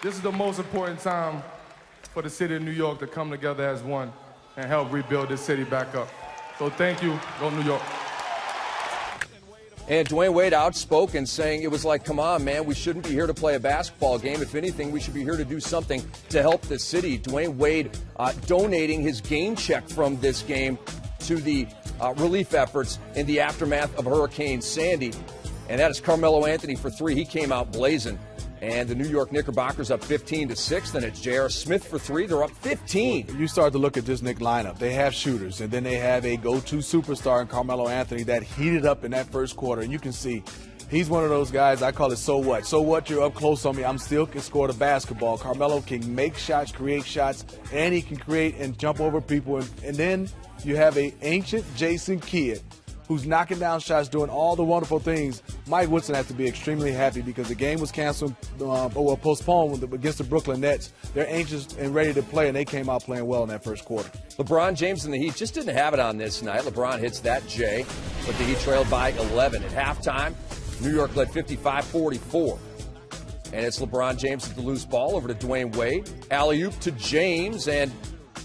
This is the most important time for the city of New York to come together as one and help rebuild this city back up. So thank you. Go New York. And Dwayne Wade outspoken, saying it was like, come on, man, we shouldn't be here to play a basketball game. If anything, we should be here to do something to help the city. Dwayne Wade donating his game check from this game to the relief efforts in the aftermath of Hurricane Sandy. And that is Carmelo Anthony for three. He came out blazing. And the New York Knickerbockers up 15-6. Then it's J.R. Smith for three. They're up 15. You start to look at this Knicks lineup. They have shooters, and then they have a go-to superstar in Carmelo Anthony that heated up in that first quarter. And you can see he's one of those guys, I call it so what. So what, you're up close on me. I'm still can score the basketball. Carmelo can make shots, create shots, and he can create and jump over people. And then you have a ancient Jason Kidd who's knocking down shots, doing all the wonderful things. Mike Woodson has to be extremely happy because the game was canceled or postponed against the Brooklyn Nets. They're anxious and ready to play, and they came out playing well in that first quarter. LeBron James and the Heat just didn't have it on this night. LeBron hits that J, but the Heat trailed by 11. At halftime, New York led 55-44. And it's LeBron James with the loose ball over to Dwayne Wade. Alley-oop to James, and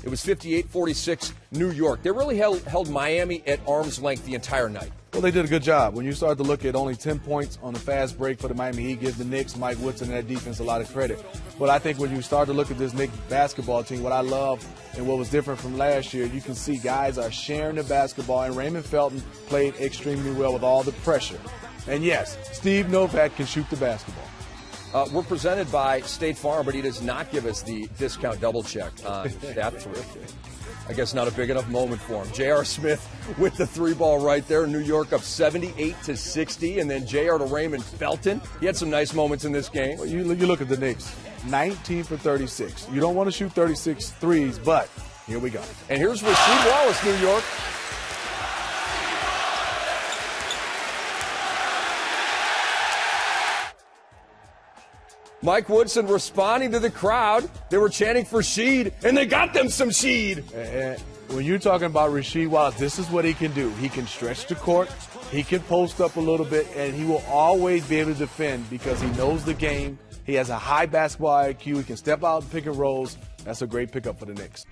it was 58-46 New York. They really held Miami at arm's length the entire night. Well, they did a good job. When you start to look at only 10 points on the fast break for the Miami Heat, give the Knicks, Mike Woodson, and that defense a lot of credit. But I think when you start to look at this Knicks basketball team, what I love and what was different from last year, you can see guys are sharing the basketball, and Raymond Felton played extremely well with all the pressure. And yes, Steve Novak can shoot the basketball. We're presented by State Farm, but he does not give us the discount double check on that three. I guess not a big enough moment for him. J.R. Smith with the three ball right there. New York up 78-60, and then J.R. to Raymond Felton. He had some nice moments in this game. Well, you look at the Knicks, 19 for 36. You don't want to shoot 36 threes, but here we go. And here's Rasheed Wallace, New York. Mike Woodson responding to the crowd. They were chanting for Sheed, and they got them some Sheed. When you're talking about Rasheed Wallace, this is what he can do. He can stretch the court, he can post up a little bit, and he will always be able to defend because he knows the game. He has a high basketball IQ. He can step out and pick and rolls. That's a great pickup for the Knicks.